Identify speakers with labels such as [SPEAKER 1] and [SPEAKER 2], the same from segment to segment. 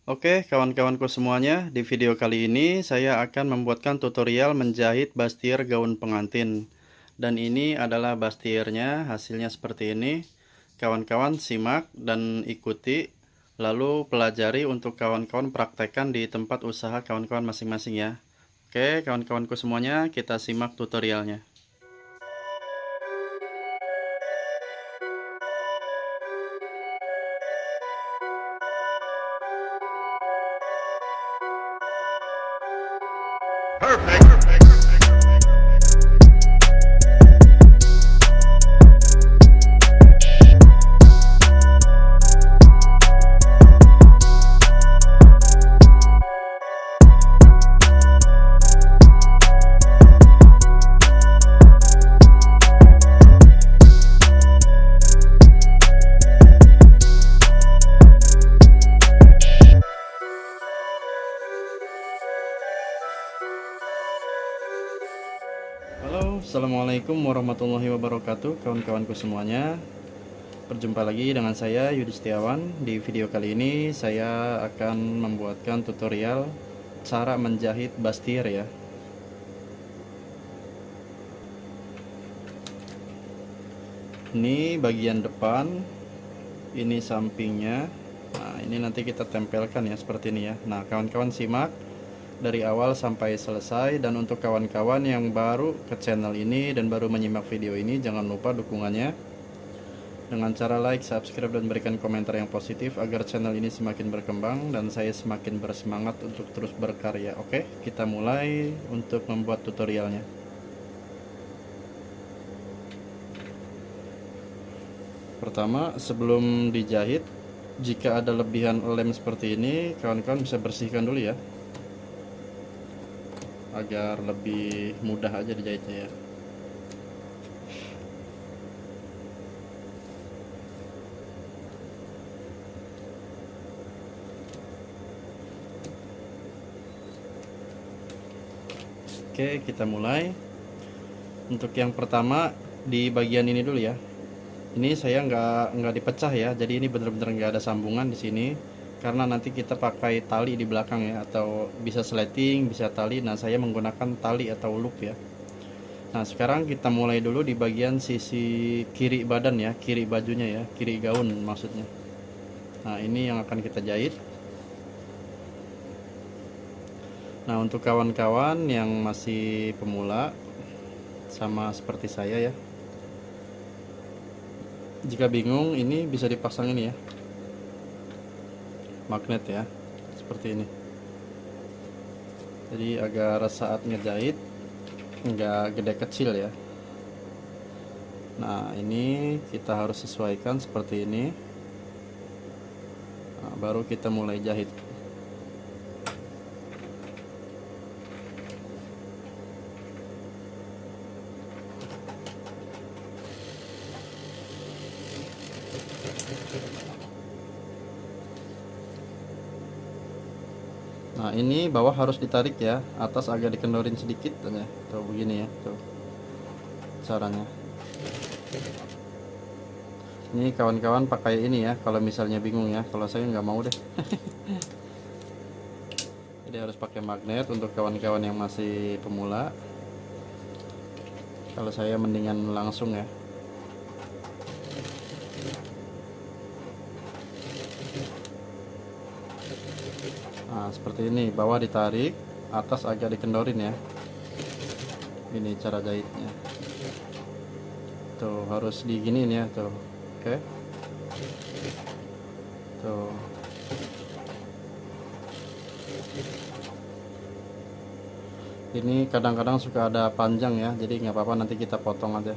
[SPEAKER 1] Oke, kawan-kawanku semuanya, di video kali ini saya akan membuatkan tutorial menjahit bustier gaun pengantin. Dan ini adalah bustiernya, hasilnya seperti ini. Kawan-kawan simak dan ikuti, lalu pelajari untuk kawan-kawan praktekkan di tempat usaha kawan-kawan masing-masing ya. Oke, kawan-kawanku semuanya, kita simak tutorialnya. Halo, assalamualaikum warahmatullahi wabarakatuh, kawan-kawanku semuanya. Berjumpa lagi dengan saya Yudi Setiawan. Di video kali ini saya akan membuatkan tutorial cara menjahit bustier ya. Ini bagian depan, ini sampingnya. Nah, ini nanti kita tempelkan ya seperti ini ya. Nah, kawan-kawan simak dari awal sampai selesai. Dan untuk kawan-kawan yang baru ke channel ini dan baru menyimak video ini, jangan lupa dukungannya dengan cara like, subscribe, dan berikan komentar yang positif agar channel ini semakin berkembang dan saya semakin bersemangat untuk terus berkarya. Oke, kita mulai untuk membuat tutorialnya. Pertama, sebelum dijahit, jika ada lebihan lem seperti ini, kawan-kawan bisa bersihkan dulu ya, agar lebih mudah aja dijahitnya ya. Oke, kita mulai. Untuk yang pertama di bagian ini dulu ya. Ini saya nggak dipecah ya, jadi ini bener-bener nggak ada sambungan di sini. Karena nanti kita pakai tali di belakang ya, atau bisa sleting, bisa tali. Nah, saya menggunakan tali atau loop ya. Nah, sekarang kita mulai dulu di bagian sisi kiri badan ya, kiri bajunya ya, kiri gaun maksudnya. Nah, ini yang akan kita jahit. Nah, untuk kawan-kawan yang masih pemula sama seperti saya ya, jika bingung, ini bisa dipasang ini ya, magnet ya, seperti ini. Jadi agar saat ngejahit nggak gede kecil ya. Nah, ini kita harus sesuaikan seperti ini. Nah, baru kita mulai jahit. Nah, ini bawah harus ditarik ya, atas agak dikendorin sedikit ya. Tuh begini ya, tuh caranya. Ini kawan-kawan pakai ini ya, kalau misalnya bingung ya. Kalau saya nggak mau deh. Jadi harus pakai magnet untuk kawan-kawan yang masih pemula. Kalau saya mendingan langsung ya. Nah, seperti ini, bawah ditarik, atas agak dikendorin ya. Ini cara jahitnya. Tuh, harus diginiin ya, tuh. Oke. Tuh. Ini kadang-kadang suka ada panjang ya, jadi nggak apa-apa, nanti kita potong aja.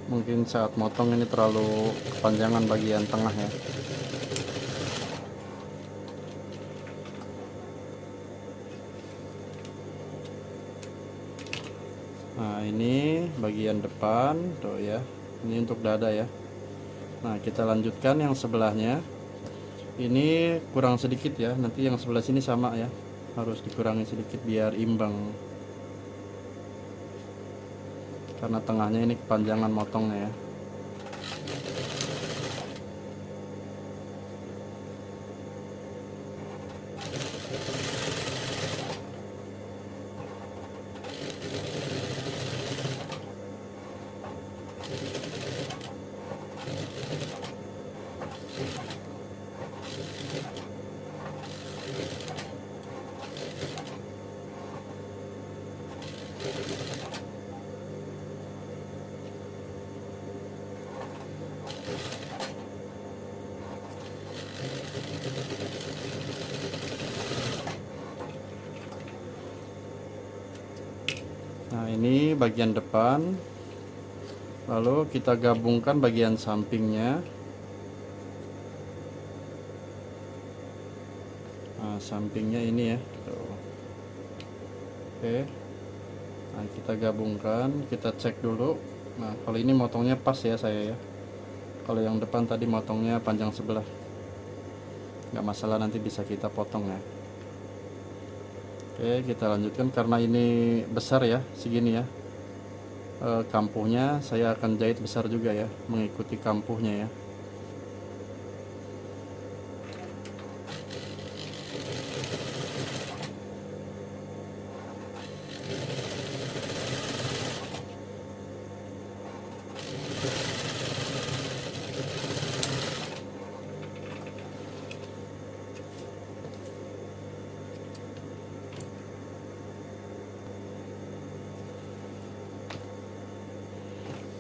[SPEAKER 1] Mungkin saat motong ini terlalu kepanjangan bagian tengah ya. Nah, ini bagian depan tuh ya. Ini untuk dada ya. Nah, kita lanjutkan yang sebelahnya. Ini kurang sedikit ya. Nanti yang sebelah sini sama ya. Harus dikurangi sedikit biar imbang. karena tengahnya ini kepanjangan motongnya ya. Nah, ini bagian depan, lalu kita gabungkan bagian sampingnya. Nah, sampingnya ini ya tuh. Oke, nah kita gabungkan, kita cek dulu. Nah, kalau ini motongnya pas ya saya ya. Kalau yang depan tadi motongnya panjang sebelah, nggak masalah, nanti bisa kita potong ya. Oke, kita lanjutkan. Karena ini besar ya, segini ya kampuhnya, saya akan jahit besar juga ya, mengikuti kampuhnya ya.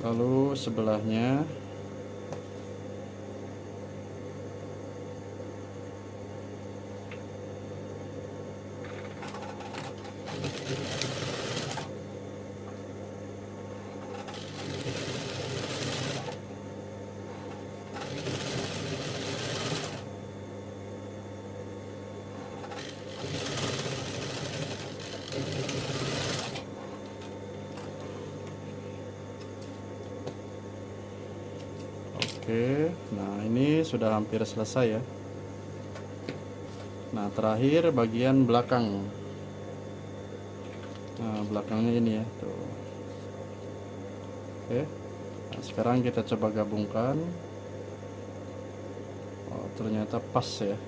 [SPEAKER 1] Lalu sebelahnya oke. Nah, ini sudah hampir selesai ya. Nah, terakhir bagian belakang. Nah, belakangnya ini ya tuh. Oke, nah, sekarang kita coba gabungkan. Oh, ternyata pas ya.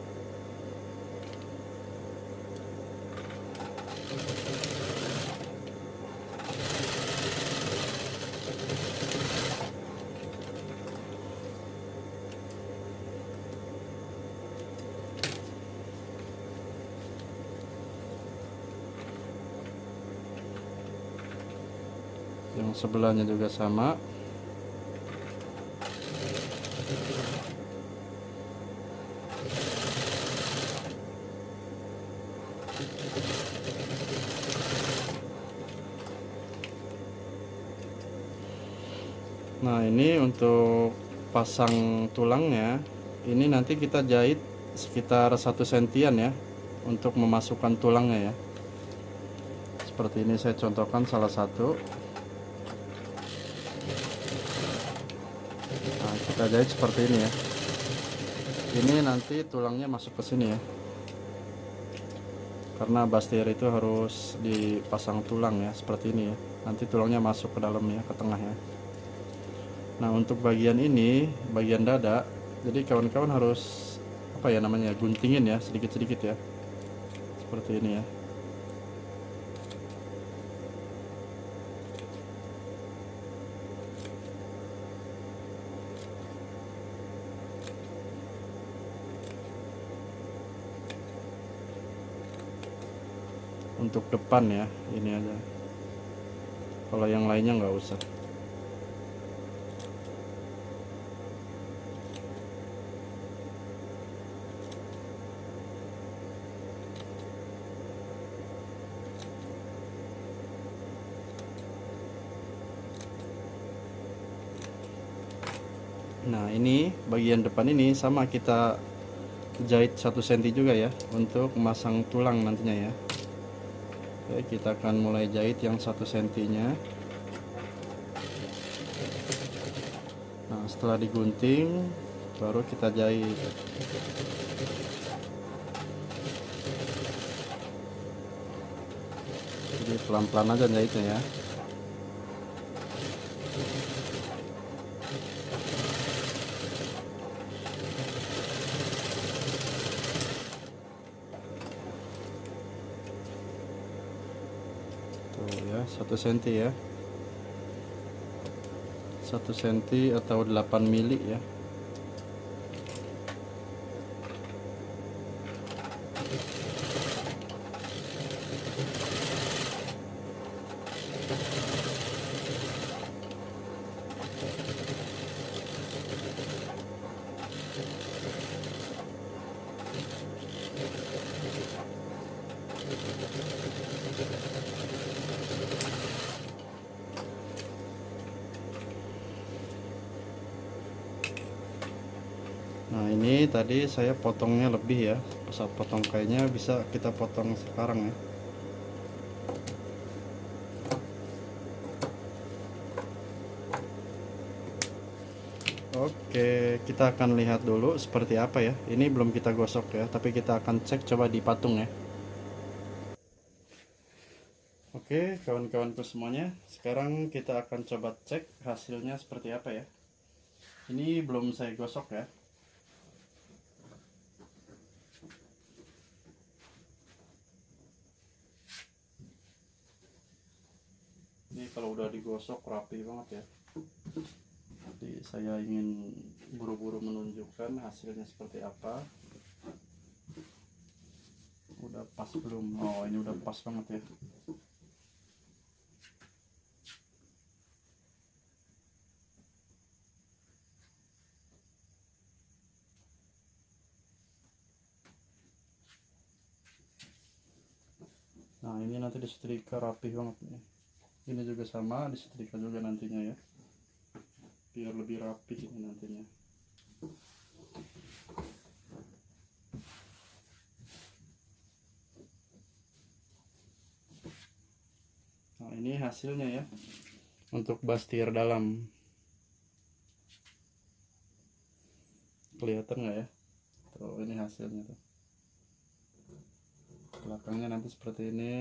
[SPEAKER 1] Yang sebelahnya juga sama. Nah, ini untuk pasang tulangnya, ini nanti kita jahit sekitar 1 sentian ya, untuk memasukkan tulangnya ya. Seperti ini saya contohkan salah satu. Nah, kita jahit seperti ini ya. Ini nanti tulangnya masuk ke sini ya, karena bastier itu harus dipasang tulang ya, seperti ini ya. Nanti tulangnya masuk ke dalam ya, ke tengah ya. Nah, untuk bagian ini, bagian dada, jadi kawan-kawan harus apa ya namanya, guntingin ya, sedikit-sedikit ya, seperti ini ya. Untuk depan ya, ini aja. Kalau yang lainnya nggak usah. Nah, ini bagian depan ini sama, kita jahit 1 cm juga ya, untuk memasang tulang nantinya ya. Oke, kita akan mulai jahit yang 1 cm nya. Nah, setelah digunting baru kita jahit. Jadi pelan-pelan aja jahitnya ya. tuh ya, 1 cm ya, 1 cm atau 8 mili ya. Nah ini tadi saya potongnya lebih ya, saat potong kayaknya bisa kita potong sekarang ya. Oke, kita akan lihat dulu seperti apa ya. Ini belum kita gosok ya, tapi kita akan cek coba di patung ya. Oke kawan-kawanku semuanya, sekarang kita akan coba cek hasilnya seperti apa ya. Ini belum saya gosok ya. Ini kalau udah digosok rapi banget ya. Jadi saya ingin buru-buru menunjukkan hasilnya seperti apa. Udah pas belum? Oh ini udah pas banget ya. Nah ini nanti disetrika rapi banget nih. Ini juga sama, disetrika juga nantinya ya, biar lebih rapi ini nantinya. Nah ini hasilnya ya, untuk bastir dalam. Kelihatan nggak ya? Tuh ini hasilnya tuh. Belakangnya nanti seperti ini.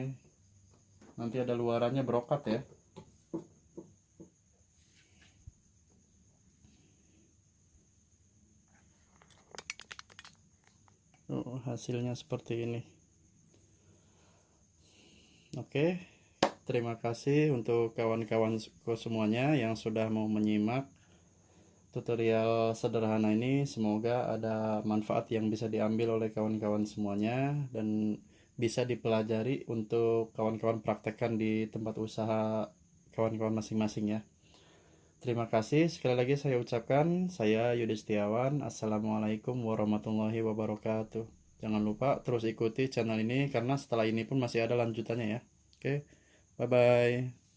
[SPEAKER 1] Nanti ada luarannya brokat ya. Oh, hasilnya seperti ini. Oke, terima kasih untuk kawan-kawanku semuanya yang sudah mau menyimak tutorial sederhana ini. Semoga ada manfaat yang bisa diambil oleh kawan-kawan semuanya dan bisa dipelajari untuk kawan-kawan praktekkan di tempat usaha kawan-kawan masing-masing ya. Terima kasih sekali lagi saya ucapkan, saya Yudi Setiawan. Assalamualaikum warahmatullahi wabarakatuh. Jangan lupa terus ikuti channel ini karena setelah ini pun masih ada lanjutannya ya. Oke, bye bye.